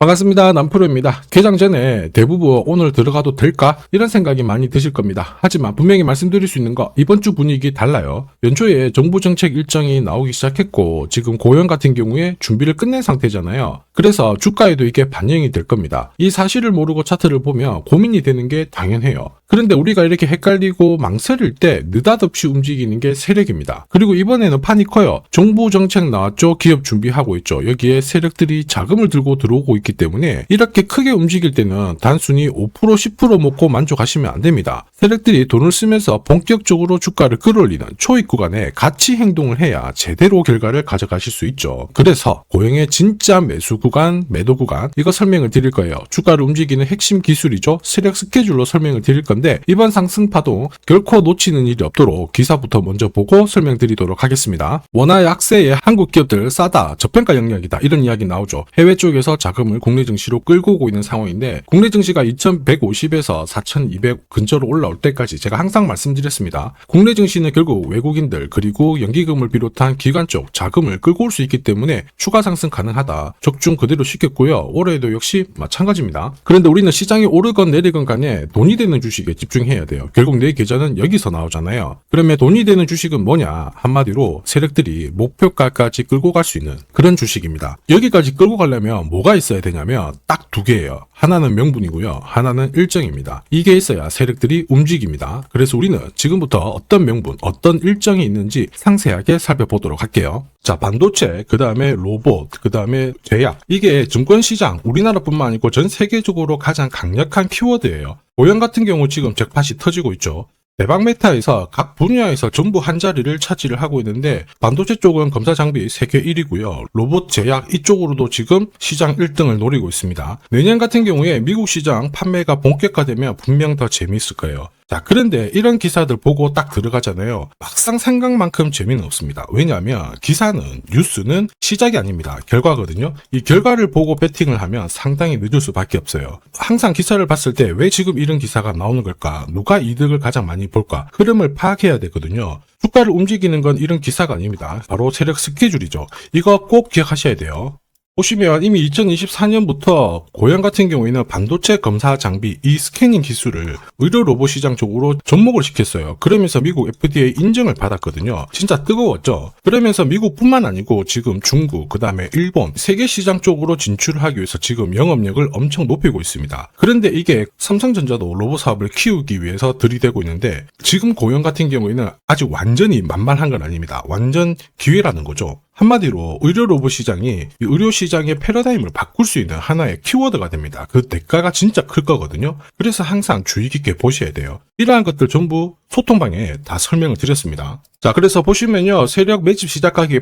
반갑습니다. 남프로입니다. 개장 전에 대부분 오늘 들어가도 될까? 이런 생각이 많이 드실 겁니다. 하지만 분명히 말씀드릴 수 있는 거 이번 주 분위기 달라요. 연초에 정부 정책 일정이 나오기 시작했고 지금 고용 같은 경우에 준비를 끝낸 상태잖아요. 그래서 주가에도 이게 반영이 될 겁니다. 이 사실을 모르고 차트를 보면 고민이 되는 게 당연해요. 그런데 우리가 이렇게 헷갈리고 망설일 때 느닷없이 움직이는 게 세력입니다. 그리고 이번에는 판이 커요. 정부 정책 나왔죠. 기업 준비하고 있죠. 여기에 세력들이 자금을 들고 들어오고 있기 때문에 이렇게 크게 움직일 때는 단순히 5% 10% 먹고 만족하시면 안 됩니다. 세력들이 돈을 쓰면서 본격적으로 주가를 끌어올리는 초입 구간에 같이 행동을 해야 제대로 결과를 가져가실 수 있죠. 그래서 고용의 진짜 매수 구간, 매도 구간 이거 설명을 드릴 거예요. 주가를 움직이는 핵심 기술이죠. 세력 스케줄로 설명을 드릴 건데 이번 상승파도 결코 놓치는 일이 없도록 기사부터 먼저 보고 설명드리도록 하겠습니다. 원화 약세에 한국 기업들 싸다, 저평가 영역이다 이런 이야기 나오죠. 해외 쪽에서 자금을 국내 증시로 끌고 오고 있는 상황인데 국내 증시가 2150에서 4200 근처로 올라올 때까지 제가 항상 말씀드렸습니다. 국내 증시는 결국 외국인들 그리고 연기금을 비롯한 기관 쪽 자금을 끌고 올 수 있기 때문에 추가 상승 가능하다. 적중 그대로 시켰고요. 올해도 역시 마찬가지입니다. 그런데 우리는 시장이 오르건 내리건 간에 돈이 되는 주식에 집중해야 돼요. 결국 내 계좌는 여기서 나오잖아요. 그러면 돈이 되는 주식은 뭐냐? 한마디로 세력들이 목표가까지 끌고 갈 수 있는 그런 주식입니다. 여기까지 끌고 가려면 뭐가 있어야 되냐면 딱 두 개예요. 하나는 명분이고요. 하나는 일정입니다. 이게 있어야 세력들이 움직입니다. 그래서 우리는 지금부터 어떤 명분, 어떤 일정이 있는지 상세하게 살펴보도록 할게요. 자, 반도체, 그 다음에 로봇, 그 다음에 제약. 이게 증권시장, 우리나라뿐만 아니고 전 세계적으로 가장 강력한 키워드예요. 고용 같은 경우 지금 잭팟이 터지고 있죠. 대박 메타에서 각 분야에서 전부 한 자리를 차지를 하고 있는데 반도체 쪽은 검사 장비 세계 1위고요. 로봇 제약 이쪽으로도 지금 시장 1등을 노리고 있습니다. 내년 같은 경우에 미국 시장 판매가 본격화되면 분명 더 재미있을 거예요. 자, 그런데 이런 기사들 보고 딱 들어가잖아요. 막상 생각만큼 재미는 없습니다. 왜냐하면 기사는, 뉴스는 시작이 아닙니다. 결과거든요. 이 결과를 보고 배팅을 하면 상당히 늦을 수밖에 없어요. 항상 기사를 봤을 때 왜 지금 이런 기사가 나오는 걸까? 누가 이득을 가장 많이 볼까? 흐름을 파악해야 되거든요. 주가를 움직이는 건 이런 기사가 아닙니다. 바로 세력 스케줄이죠. 이거 꼭 기억하셔야 돼요. 보시면 이미 2024년부터 고용 같은 경우에는 반도체 검사 장비 이 스캐닝 기술을 의료 로봇 시장 쪽으로 접목을 시켰어요. 그러면서 미국 FDA 인정을 받았거든요. 진짜 뜨거웠죠. 그러면서 미국뿐만 아니고 지금 중국, 그 다음에 일본, 세계 시장 쪽으로 진출을 하기 위해서 지금 영업력을 엄청 높이고 있습니다. 그런데 이게 삼성전자도 로봇 사업을 키우기 위해서 들이대고 있는데 지금 고용 같은 경우에는 아직 완전히 만만한 건 아닙니다. 완전 기회라는 거죠. 한마디로 의료 로봇 시장이 의료 시장의 패러다임을 바꿀 수 있는 하나의 키워드가 됩니다. 그 대가가 진짜 클 거거든요. 그래서 항상 주의 깊게 보셔야 돼요. 이러한 것들 전부 소통방에 다 설명을 드렸습니다. 자, 그래서 보시면요. 세력 매집 시작 가격이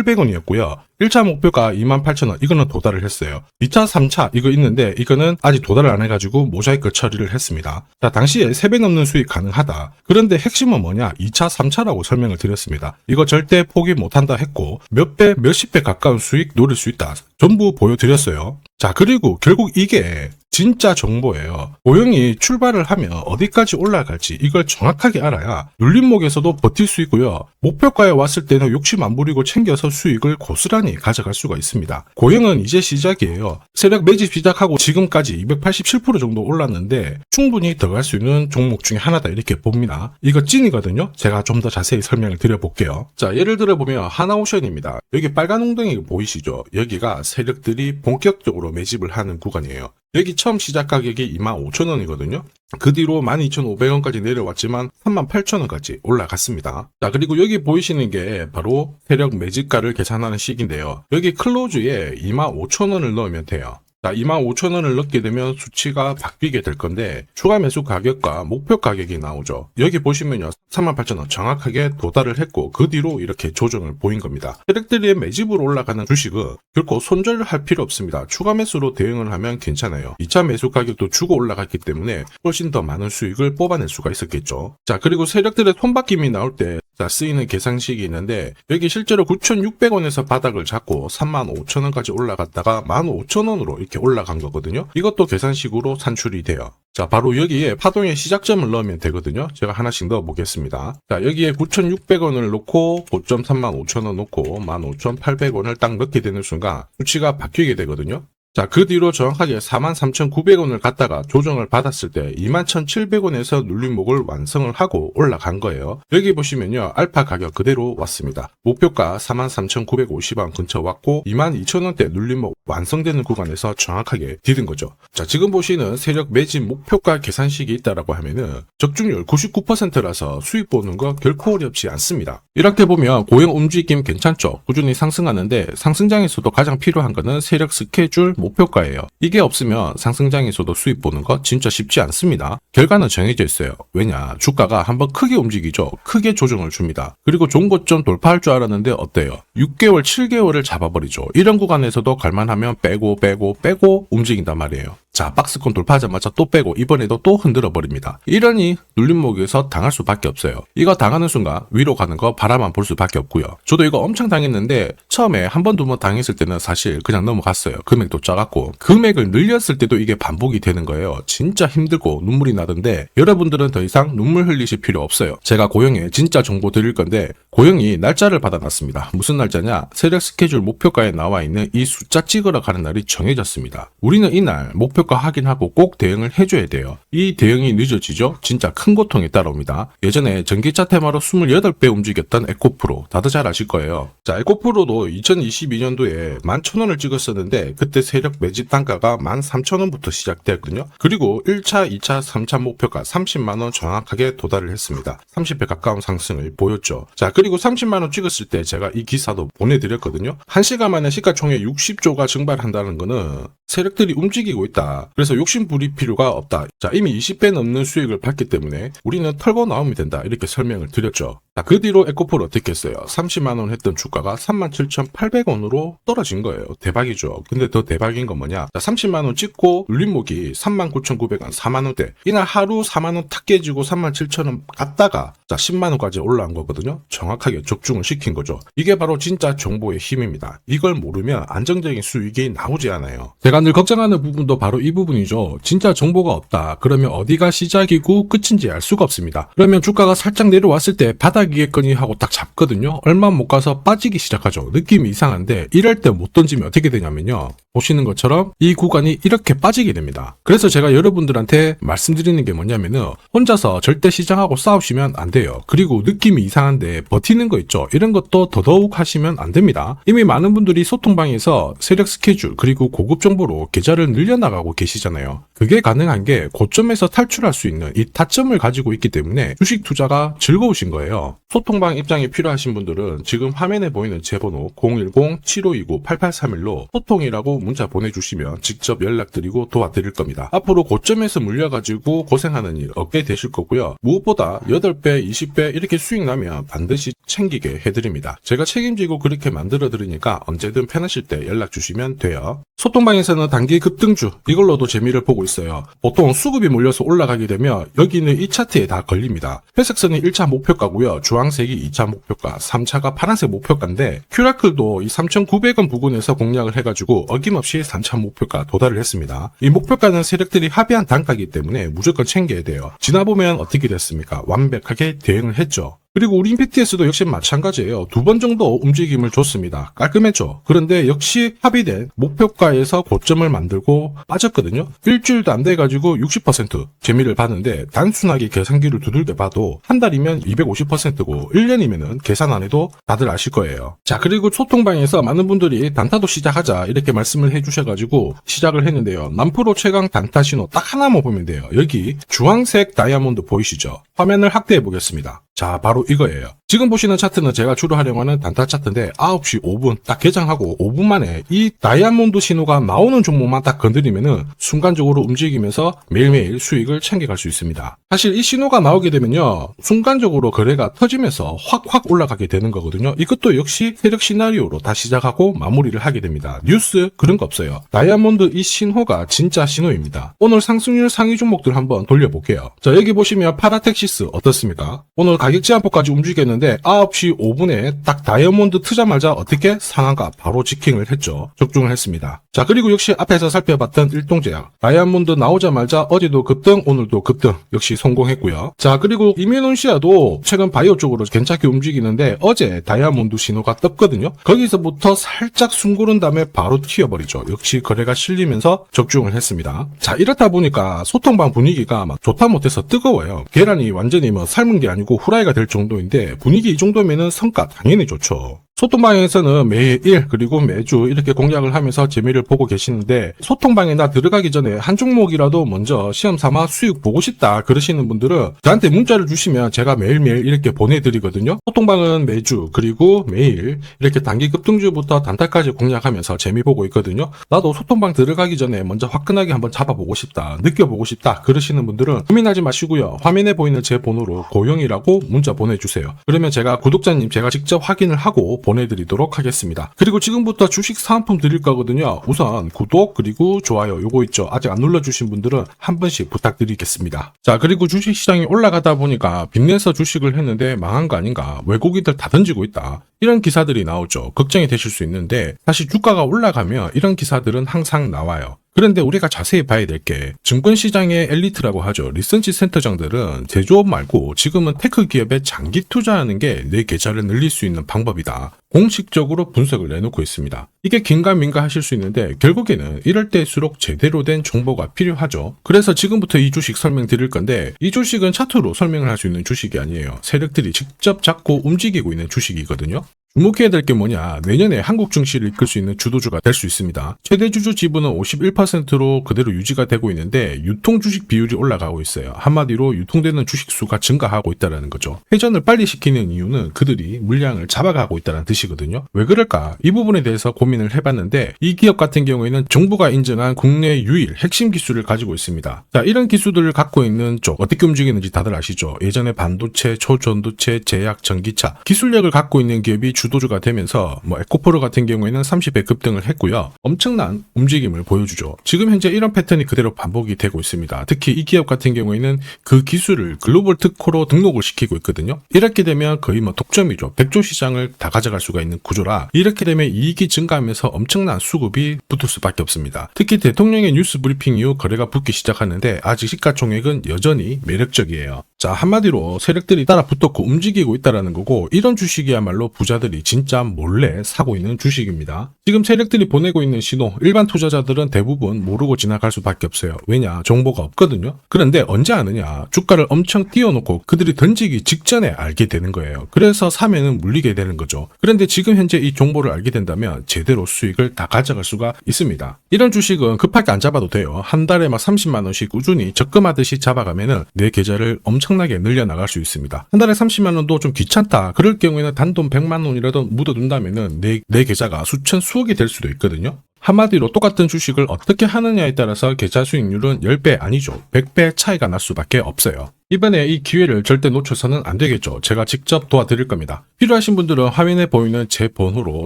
8,700원이었고요. 1차 목표가 28,000원. 이거는 도달을 했어요. 2차, 3차 이거 있는데 이거는 아직 도달을 안 해가지고 모자이크 처리를 했습니다. 자, 당시에 3배 넘는 수익 가능하다. 그런데 핵심은 뭐냐? 2차, 3차라고 설명을 드렸습니다. 이거 절대 포기 못한다 했고 몇 배, 몇십 배 가까운 수익 노릴 수 있다. 전부 보여드렸어요. 자, 그리고 결국 이게 진짜 정보예요. 고용이 출발을 하면 어디까지 올라갈지 이걸 정확하게 알아야 눌림목에서도 버틸 수 있고요. 목표가에 왔을 때는 욕심 안 부리고 챙겨서 수익을 고스란히 가져갈 수가 있습니다. 고용은 이제 시작이에요. 세력 매집 시작하고 지금까지 287% 정도 올랐는데 충분히 더 갈 수 있는 종목 중에 하나다 이렇게 봅니다. 이거 찐이거든요. 제가 좀 더 자세히 설명을 드려볼게요. 자, 예를 들어 보면 하나오션입니다. 여기 빨간 웅덩이 보이시죠? 여기가 세력들이 본격적으로 매집을 하는 구간이에요. 여기 처음 시작 가격이 25,000원이거든요. 그 뒤로 12,500원까지 내려왔지만 38,000원까지 올라갔습니다. 자, 그리고 여기 보이시는 게 바로 세력 매집가를 계산하는 식인데요. 여기 클로즈에 25,000원을 넣으면 돼요. 자, 25,000원을 넣게 되면 수치가 바뀌게 될 건데 추가 매수 가격과 목표 가격이 나오죠. 여기 보시면요. 38,000원 정확하게 도달을 했고 그 뒤로 이렇게 조정을 보인 겁니다. 세력들이 매집으로 올라가는 주식은 결코 손절할 필요 없습니다. 추가 매수로 대응을 하면 괜찮아요. 2차 매수 가격도 주고 올라갔기 때문에 훨씬 더 많은 수익을 뽑아낼 수가 있었겠죠. 자, 그리고 세력들의 손바뀜이 나올 때 쓰이는 계산식이 있는데 여기 실제로 9,600원에서 바닥을 잡고 35,000원까지 올라갔다가 15,000원으로 이렇게 올라간 거거든요. 이것도 계산식으로 산출이 돼요. 자, 바로 여기에 파동의 시작점을 넣으면 되거든요. 제가 하나씩 넣어 보겠습니다. 자, 여기에 9,600원을 놓고 고점 35,000원 놓고 15,800원을 딱 넣게 되는 순간 수치가 바뀌게 되거든요. 자, 그 뒤로 정확하게 43,900원을 갖다가 조정을 받았을 때 21,700원에서 눌림목을 완성을 하고 올라간 거예요. 여기 보시면요, 알파 가격 그대로 왔습니다. 목표가 43,950원 근처 왔고 22,000원대 눌림목 완성되는 구간에서 정확하게 디딘 거죠. 자, 지금 보시는 세력 매집 목표가 계산식이 있다라고 하면은 적중률 99%라서 수익 보는 거 결코 어렵지 않습니다. 이렇게 보면 고용 움직임 괜찮죠? 꾸준히 상승하는데 상승장에서도 가장 필요한 거는 세력 스케줄 목표가예요. 이게 없으면 상승장에서도 수익 보는 거 진짜 쉽지 않습니다. 결과는 정해져 있어요. 왜냐? 주가가 한번 크게 움직이죠. 크게 조정을 줍니다. 그리고 좋은 고점 돌파할 줄 알았는데 어때요? 6개월, 7개월을 잡아버리죠. 이런 구간에서도 갈만하면 빼고 움직인단 말이에요. 자, 박스권 돌파하자마자 또 빼고 이번에도 또 흔들어 버립니다. 이러니 눌림목에서 당할 수밖에 없어요. 이거 당하는 순간 위로 가는 거 바라만 볼 수밖에 없고요. 저도 이거 엄청 당했는데 처음에 한 번, 두 번 당했을 때는 사실 그냥 넘어갔어요. 금액도 작았고 금액을 늘렸을 때도 이게 반복이 되는 거예요. 진짜 힘들고 눈물이 나던데 여러분들은 더 이상 눈물 흘리실 필요 없어요. 제가 고영에 진짜 정보 드릴 건데 고영이 날짜를 받아놨습니다. 무슨 날짜냐? 세력 스케줄 목표가에 나와 있는 이 숫자 찍으러 가는 날이 정해졌습니다. 우리는 이날 목표가 확인하고 꼭 대응을 해줘야 돼요. 이 대응이 늦어지죠? 진짜 큰 고통이 따라옵니다. 예전에 전기차 테마로 28배 움직였던 에코프로 다들 잘 아실 거예요. 자, 에코프로도 2022년도에 11,000원을 찍었었는데 그때 세력 매집 단가가 13,000원부터 시작되었거든요. 그리고 1차, 2차, 3차 목표가 30만원 정확하게 도달을 했습니다. 30배 가까운 상승을 보였죠. 자, 그리고 30만원 찍었을 때 제가 이 기사도 보내드렸거든요. 1시간 만에 시가총액 60조가 증발한다는 거는 세력들이 움직이고 있다. 그래서 욕심 부릴 필요가 없다. 자, 이미 20배 넘는 수익을 봤기 때문에 우리는 털고 나오면 된다. 이렇게 설명을 드렸죠. 자, 그 뒤로 에코프로 어떻게 했어요? 30만원 했던 주가가 37,800원으로 떨어진 거예요. 대박이죠. 근데 더 대박인 건 뭐냐? 자, 30만원 찍고 눌림목이 39,900원, 4만원대. 이날 하루 4만원 탁 깨지고 37,000원 갔다가 자, 10만원까지 올라온 거거든요. 정확하게 적중을 시킨 거죠. 이게 바로 진짜 정보의 힘입니다. 이걸 모르면 안정적인 수익이 나오지 않아요. 제가 늘 걱정하는 부분도 바로 이 부분이죠. 진짜 정보가 없다. 그러면 어디가 시작이고 끝인지 알 수가 없습니다. 그러면 주가가 살짝 내려왔을 때 바닥이겠거니 하고 딱 잡거든요. 얼마 못 가서 빠지기 시작하죠. 느낌이 이상한데 이럴 때 못 던지면 어떻게 되냐면요. 보시는 것처럼 이 구간이 이렇게 빠지게 됩니다. 그래서 제가 여러분들한테 말씀드리는 게 뭐냐면은 혼자서 절대 시장하고 싸우시면 안 돼요. 그리고 느낌이 이상한데 버티는 거 있죠. 이런 것도 더더욱 하시면 안 됩니다. 이미 많은 분들이 소통방에서 세력 스케줄 그리고 고급 정보로 계좌를 늘려나가고 계시잖아요. 그게 가능한 게 고점에서 탈출할 수 있는 이 타점을 가지고 있기 때문에 주식 투자가 즐거우신 거예요. 소통방 입장이 필요하신 분들은 지금 화면에 보이는 제 번호 010-7529-8831로 소통이라고 문자 보내주시면 직접 연락드리고 도와드릴 겁니다. 앞으로 고점에서 물려가지고 고생하는 일 없게 되실 거고요. 무엇보다 8배, 20배 이렇게 수익 나면 반드시 챙기게 해드립니다. 제가 책임지고 그렇게 만들어드리니까 언제든 편하실 때 연락 주시면 돼요. 소통방에서는 단기 급등주 이걸로도 재미를 보고 있어요. 보통 수급이 몰려서 올라가게 되면 여기는 이 차트에 다 걸립니다. 회색선이 1차 목표가고요. 주황색이 2차 목표가, 3차가 파란색 목표가인데 큐라클도 이 3,900원 부근에서 공략을 해가지고 어김없이 3차 목표가 도달을 했습니다. 이 목표가는 세력들이 합의한 단가이기 때문에 무조건 챙겨야 돼요. 지나보면 어떻게 됐습니까? 완벽하게 대응을 했죠. 그리고 우리 임팩트에서도 역시 마찬가지예요. 2번 정도 움직임을 줬습니다. 깔끔했죠. 그런데 역시 합의된 목표가에서 고점을 만들고 빠졌거든요. 일주일도 안 돼가지고 60% 재미를 봤는데 단순하게 계산기를 두들겨 봐도 한 달이면 250%고 1년이면은 계산 안 해도 다들 아실 거예요. 자, 그리고 소통방에서 많은 분들이 단타도 시작하자 이렇게 말씀을 해주셔가지고 시작을 했는데요. 남프로 최강 단타 신호 딱 하나만 보면 돼요. 여기 주황색 다이아몬드 보이시죠? 화면을 확대해 보겠습니다. 자, 바로 이거예요. 지금 보시는 차트는 제가 주로 활용하는 단타 차트인데 9시 5분 딱 개장하고 5분 만에 이 다이아몬드 신호가 나오는 종목만 딱 건드리면은 순간적으로 움직이면서 매일매일 수익을 챙겨갈 수 있습니다. 사실 이 신호가 나오게 되면요. 순간적으로 거래가 터지면서 확 올라가게 되는 거거든요. 이것도 역시 세력 시나리오로 다 시작하고 마무리를 하게 됩니다. 뉴스 그런 거 없어요. 다이아몬드 이 신호가 진짜 신호입니다. 오늘 상승률 상위 종목들 한번 돌려볼게요. 자, 여기 보시면 파라텍시스 어떻습니까? 오늘 가격 제한폭까지 움직였는데 있었는데 9시 5분에 딱 다이아몬드 트자마자 어떻게 상한가 바로 지킹을 했죠. 적중을 했습니다. 자, 그리고 역시 앞에서 살펴봤던 일동제약 다이아몬드 나오자마자 어제도 급등, 오늘도 급등 역시 성공했고요. 자, 그리고 이메논시아도 최근 바이오 쪽으로 괜찮게 움직이는데 어제 다이아몬드 신호가 떴거든요. 거기서부터 살짝 숨고른 다음에 바로 튀어버리죠. 역시 거래가 실리면서 적중을 했습니다. 자, 이렇다 보니까 소통방 분위기가 막 좋다 못해서 뜨거워요. 계란이 완전히 뭐 삶은 게 아니고 후라이가 될 정도인데 분위기 이 정도면은 성과 당연히 좋죠. 소통방에서는 매일 그리고 매주 이렇게 공략을 하면서 재미를 보고 계시는데 소통방에 나 들어가기 전에 한 종목이라도 먼저 시험 삼아 수익 보고 싶다 그러시는 분들은 저한테 문자를 주시면 제가 매일매일 이렇게 보내드리거든요. 소통방은 매주 그리고 매일 이렇게 단기 급등주부터 단타까지 공략하면서 재미 보고 있거든요. 나도 소통방 들어가기 전에 먼저 화끈하게 한번 잡아보고 싶다 느껴보고 싶다 그러시는 분들은 고민하지 마시고요. 화면에 보이는 제 번호로 고영이라고 문자 보내주세요. 그러면 제가 구독자님 제가 직접 확인을 하고 보내드리도록 하겠습니다. 그리고 지금부터 주식 사은품 드릴 거거든요. 우선 구독 그리고 좋아요 요거 있죠. 아직 안 눌러주신 분들은 한 번씩 부탁드리겠습니다. 자, 그리고 주식시장이 올라가다 보니까 빚내서 주식을 했는데 망한 거 아닌가, 외국인들 다 던지고 있다, 이런 기사들이 나오죠. 걱정이 되실 수 있는데 사실 주가가 올라가면 이런 기사들은 항상 나와요. 그런데 우리가 자세히 봐야 될 게 증권시장의 엘리트라고 하죠. 리서치 센터장들은 제조업 말고 지금은 테크 기업에 장기 투자하는 게 내 계좌를 늘릴 수 있는 방법이다. 공식적으로 분석을 내놓고 있습니다. 이게 긴가민가 하실 수 있는데 결국에는 이럴 때일수록 제대로 된 정보가 필요하죠. 그래서 지금부터 이 주식 설명드릴 건데 이 주식은 차트로 설명을 할 수 있는 주식이 아니에요. 세력들이 직접 잡고 움직이고 있는 주식이거든요. 주목해야 될 게 뭐냐, 내년에 한국 증시를 이끌 수 있는 주도주가 될 수 있습니다. 최대 주주 지분은 51%로 그대로 유지가 되고 있는데 유통 주식 비율이 올라가고 있어요. 한마디로 유통되는 주식 수가 증가하고 있다는 거죠. 회전을 빨리 시키는 이유는 그들이 물량을 잡아가고 있다는 뜻이거든요. 왜 그럴까? 이 부분에 대해서 고민을 해봤는데 이 기업 같은 경우에는 정부가 인정한 국내 유일 핵심 기술을 가지고 있습니다. 자, 이런 기술들을 갖고 있는 쪽 어떻게 움직이는지 다들 아시죠? 예전에 반도체, 초전도체, 제약, 전기차 기술력을 갖고 있는 기업이 주도주가 되면서 에코프로 같은 경우에는 30배 급등을 했고요. 엄청난 움직임을 보여주죠. 지금 현재 이런 패턴이 그대로 반복이 되고 있습니다. 특히 이 기업 같은 경우에는 그 기술을 글로벌 특허로 등록을 시키고 있거든요. 이렇게 되면 거의 독점이죠. 100조 시장을 다 가져갈 수가 있는 구조라 이렇게 되면 이익이 증가하면서 엄청난 수급이 붙을 수밖에 없습니다. 특히 대통령의 뉴스 브리핑 이후 거래가 붙기 시작하는데 아직 시가총액은 여전히 매력적이에요. 자, 한마디로 세력들이 따라 붙었고 움직이고 있다는 거고 이런 주식이야말로 부자들이 진짜 몰래 사고 있는 주식입니다. 지금 세력들이 보내고 있는 신호 일반 투자자들은 대부분 모르고 지나갈 수밖에 없어요. 왜냐? 정보가 없거든요. 그런데 언제 아느냐? 주가를 엄청 띄워놓고 그들이 던지기 직전에 알게 되는 거예요. 그래서 사면은 물리게 되는 거죠. 그런데 지금 현재 이 정보를 알게 된다면 제대로 수익을 다 가져갈 수가 있습니다. 이런 주식은 급하게 안 잡아도 돼요. 한 달에 30만 원씩 꾸준히 적금하듯이 잡아가면은 내 계좌를 엄청나게 늘려나갈 수 있습니다. 한 달에 30만 원도 좀 귀찮다. 그럴 경우에는 단돈 100만 원이라도 묻어둔다면은 내 계좌가 수천 수억이 될 수도 있거든요. 한마디로 똑같은 주식을 어떻게 하느냐에 따라서 계좌 수익률은 10배 아니죠. 100배 차이가 날 수밖에 없어요. 이번에 이 기회를 절대 놓쳐서는 안 되겠죠. 제가 직접 도와드릴 겁니다. 필요하신 분들은 화면에 보이는 제 번호로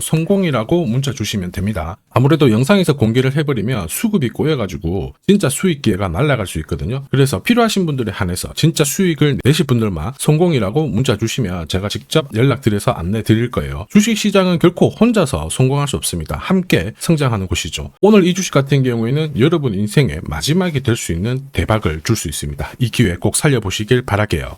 성공이라고 문자 주시면 됩니다. 아무래도 영상에서 공개를 해버리면 수급이 꼬여가지고 진짜 수익 기회가 날아갈 수 있거든요. 그래서 필요하신 분들에 한해서 진짜 수익을 내실 분들만 성공이라고 문자 주시면 제가 직접 연락드려서 안내 드릴 거예요. 주식시장은 결코 혼자서 성공할 수 없습니다. 함께 성장하는 곳이죠. 오늘 이 주식 같은 경우에는 여러분 인생의 마지막이 될 수 있는 대박을 줄 수 있습니다. 이 기회 꼭 살려보시길 바랄게요.